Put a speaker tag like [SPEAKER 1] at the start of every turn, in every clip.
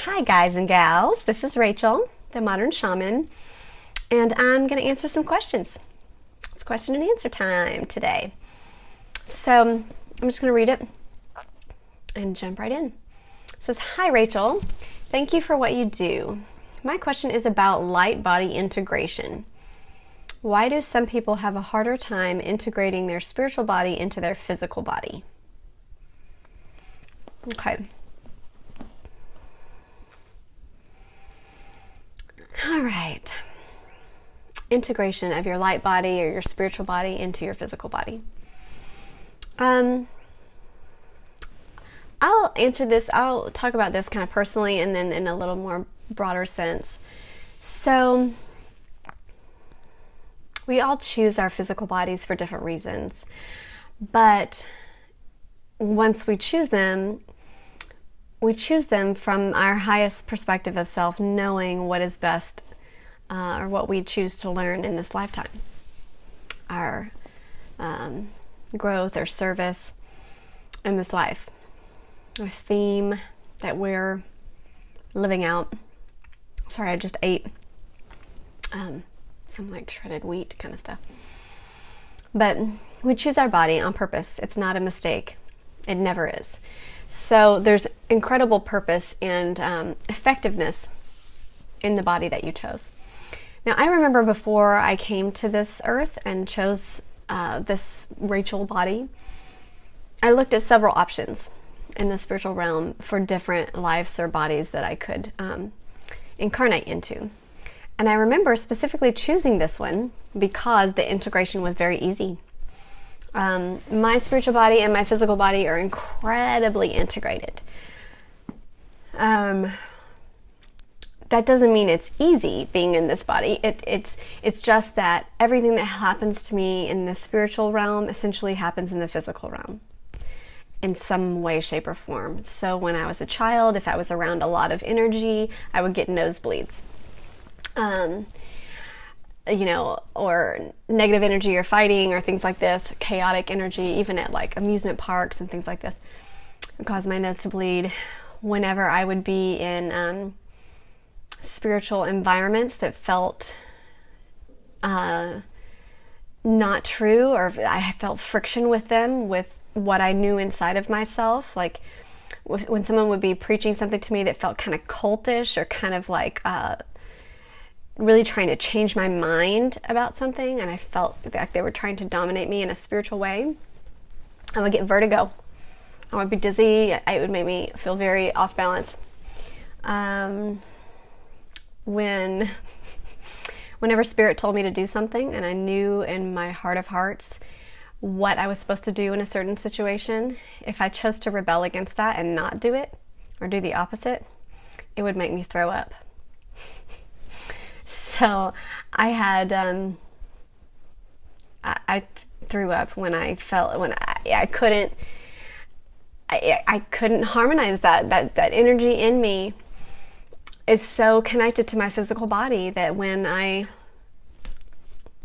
[SPEAKER 1] Hi guys and gals, this is Rachel, the Modern Shaman, and I'm going to answer some questions. It's question and answer time today. So I'm just going to read it and jump right in. It says, "Hi Rachel, thank you for what you do. My question is about light body integration. Why do some people have a harder time integrating their spiritual body into their physical body?" Okay. All right. Integration of your light body or your spiritual body into your physical body. I'll answer this, I'll talk about this kind of personally and then in a little more broader sense. So, we all choose our physical bodies for different reasons, but once we choose them from our highest perspective of self, knowing what is best or what we choose to learn in this lifetime. Our growth or service in this life. Our theme that we're living out. Sorry, I just ate some like shredded wheat kind of stuff. But we choose our body on purpose. It's not a mistake. It never is. So there's incredible purpose and effectiveness in the body that you chose. Now, I remember before I came to this earth and chose this Rachel body, I looked at several options in the spiritual realm for different lives or bodies that I could incarnate into. And I remember specifically choosing this one because the integration was very easy. My spiritual body and my physical body are incredibly integrated. That doesn't mean it's easy being in this body. It's just that everything that happens to me in the spiritual realm essentially happens in the physical realm in some way, shape, or form. So when I was a child, if I was around a lot of energy, I would get nosebleeds. You know, or negative energy or fighting or things like this, chaotic energy, even at like amusement parks and things like this, would cause my nose to bleed. Whenever I would be in spiritual environments that felt not true, or I felt friction with them, with what I knew inside of myself, like when someone would be preaching something to me that felt kind of cultish or kind of like really trying to change my mind about something, and I felt like they were trying to dominate me in a spiritual way, I would get vertigo. I would be dizzy. It would make me feel very off balance. Whenever Spirit told me to do something and I knew in my heart of hearts what I was supposed to do in a certain situation, if I chose to rebel against that and not do it or do the opposite, it would make me throw up. So I had, I threw up when I felt, when I couldn't harmonize that energy in me is so connected to my physical body that when I,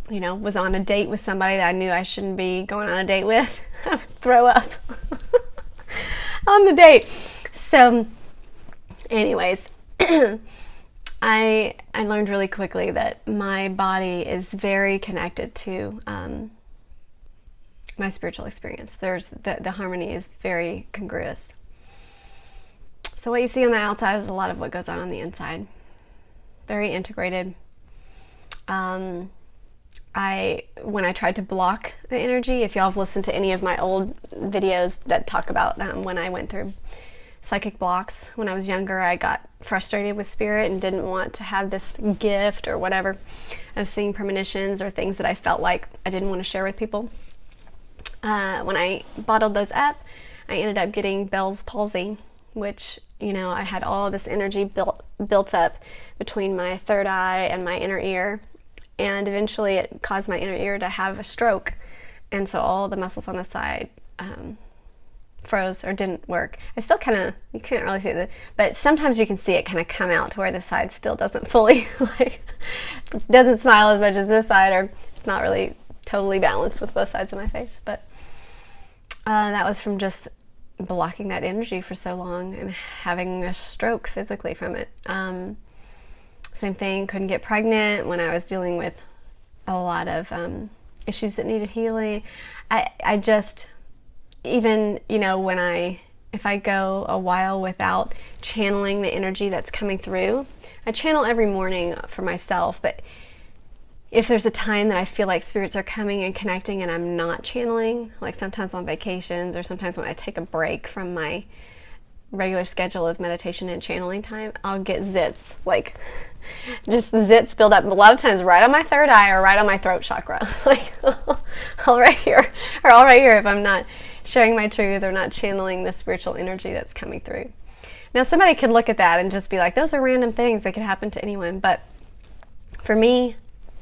[SPEAKER 1] you know, was on a date with somebody that I knew I shouldn't be going on a date with, I would throw up on the date. So anyways, I learned really quickly that my body is very connected to my spiritual experience. There's the harmony is very congruous. So what you see on the outside is a lot of what goes on the inside. Very integrated. When I tried to block the energy, if y'all have listened to any of my old videos that talk about when I went through psychic blocks when I was younger, I got frustrated with Spirit and didn't want to have this gift or whatever of seeing premonitions or things that I felt like I didn't want to share with people. When I bottled those up, I ended up getting Bell's palsy, which, you know, I had all this energy built up between my third eye and my inner ear, and eventually it caused my inner ear to have a stroke, and so all the muscles on the side froze or didn't work. I still kind of, you can't really see it, but sometimes you can see it kind of come out to where the side still doesn't fully, like, doesn't smile as much as this side, or it's not really totally balanced with both sides of my face. But that was from just blocking that energy for so long and having a stroke physically from it. Same thing, couldn't get pregnant when I was dealing with a lot of issues that needed healing. I just, even, you know, if I go a while without channeling the energy that's coming through, I channel every morning for myself, but if there's a time that I feel like spirits are coming and connecting and I'm not channeling, like sometimes on vacations or sometimes when I take a break from my regular schedule of meditation and channeling time, I'll get zits, like just zits build up a lot of times right on my third eye or right on my throat chakra, like all right here if I'm not sharing my truth or not channeling the spiritual energy that's coming through. Now somebody could look at that and just be like, those are random things that could happen to anyone, but for me,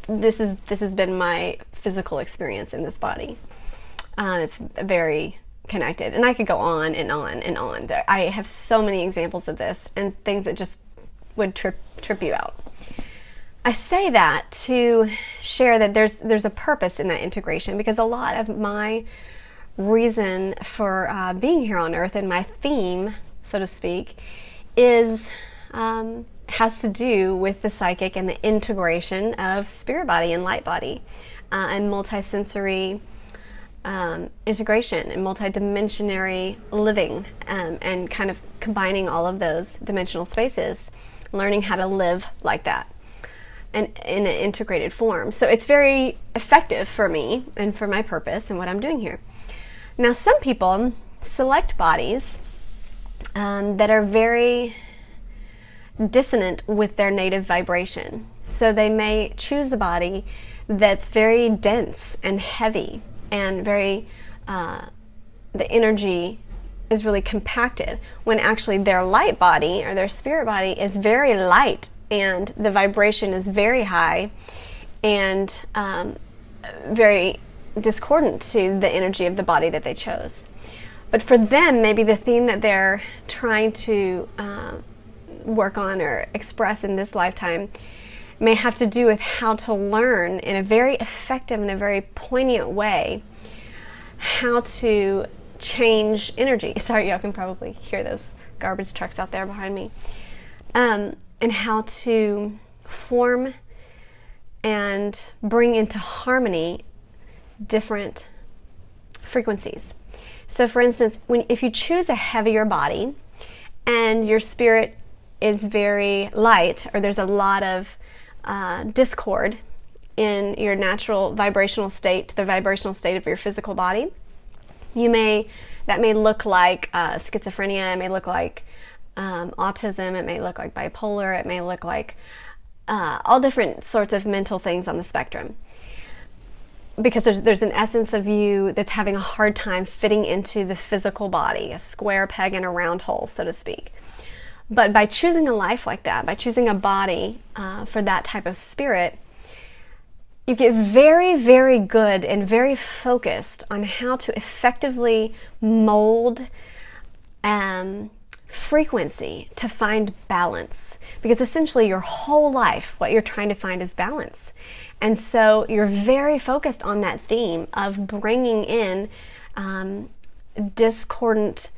[SPEAKER 1] this has been my physical experience in this body. It's very connected, and I could go on and on and on. I have so many examples of this and things that just would trip you out. I say that to share that there's a purpose in that integration, because a lot of my reason for being here on Earth and my theme, so to speak, is has to do with the psychic and the integration of spirit body and light body, and multisensory integration and multidimensionary living, and kind of combining all of those dimensional spaces, learning how to live like that and in an integrated form. So it's very effective for me and for my purpose and what I'm doing here. Now, some people select bodies that are very dissonant with their native vibration. So they may choose a body that's very dense and heavy and very, the energy is really compacted, when actually their light body or their spirit body is very light and the vibration is very high and very discordant to the energy of the body that they chose. But for them, maybe the theme that they're trying to work on or express in this lifetime may have to do with how to learn in a very effective and a very poignant way how to change energy. Sorry, y'all can probably hear those garbage trucks out there behind me. And how to form and bring into harmony different frequencies. So for instance, if you choose a heavier body and your spirit is very light, or there's a lot of discord in your natural vibrational state, the vibrational state of your physical body, that may look like schizophrenia, it may look like autism, it may look like bipolar, it may look like all different sorts of mental things on the spectrum. Because there's an essence of you that's having a hard time fitting into the physical body, a square peg in a round hole, so to speak. But by choosing a life like that, by choosing a body for that type of spirit, you get very, very good and very focused on how to effectively mold frequency to find balance. Because essentially your whole life, what you're trying to find is balance. And so you're very focused on that theme of bringing in discordant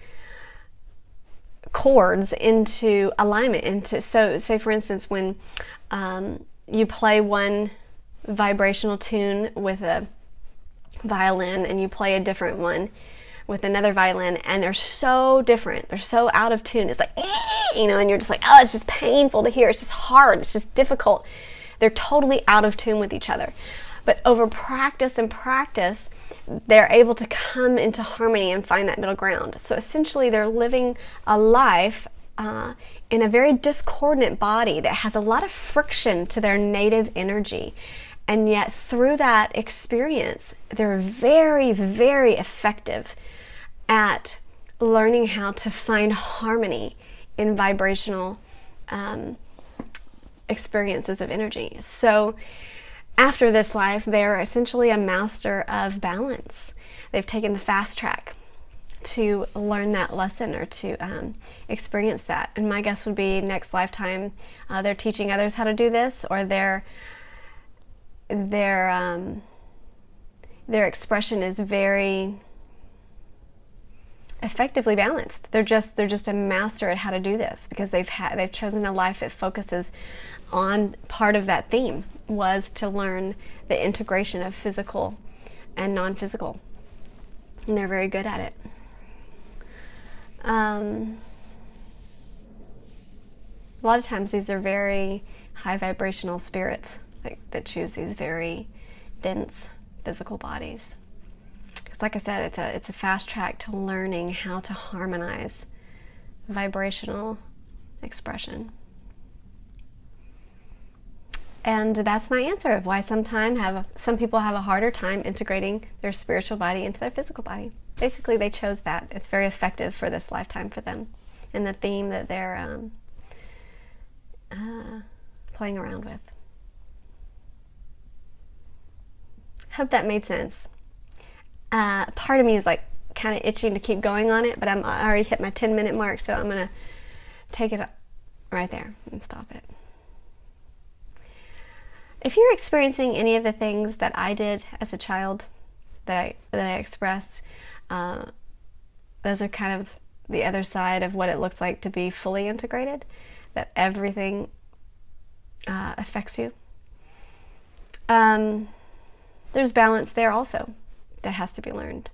[SPEAKER 1] chords into alignment. So say for instance, when you play one vibrational tune with a violin and you play a different one with another violin, and they're so different, they're so out of tune, it's like, and you're just like, oh, it's just painful to hear, it's just hard, it's just difficult. They're totally out of tune with each other. But over practice and practice, they're able to come into harmony and find that middle ground. So essentially they're living a life in a very discordant body that has a lot of friction to their native energy. And yet through that experience, they're very, very effective at learning how to find harmony in vibrational experiences of energy. So after this life, they're essentially a master of balance. They've taken the fast track to learn that lesson or to experience that. And my guess would be next lifetime, they're teaching others how to do this, or their expression is very effectively balanced. They're just a master at how to do this, because they've chosen a life that focuses on part of that theme, was to learn the integration of physical and non-physical, and they're very good at it. A lot of times these are very high vibrational spirits that choose these very dense physical bodies. Because like I said, it's a fast track to learning how to harmonize vibrational expression. And that's my answer of why some people have a harder time integrating their spiritual body into their physical body. Basically, they chose that. It's very effective for this lifetime for them, and the theme that they're playing around with. Hope that made sense. Part of me is like kind of itching to keep going on it, but I already hit my 10-minute mark, so I'm going to take it right there and stop it. If you're experiencing any of the things that I did as a child, that I expressed, those are kind of the other side of what it looks like to be fully integrated, that everything affects you. There's balance there also that has to be learned,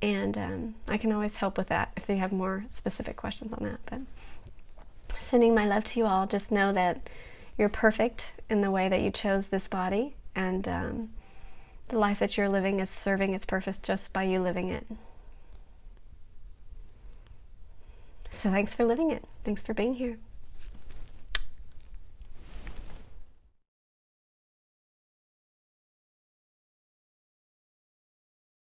[SPEAKER 1] and I can always help with that if you have more specific questions on that. But sending my love to you all. Just know that you're perfect in the way that you chose this body, and the life that you're living is serving its purpose just by you living it. So thanks for living it. Thanks for being here.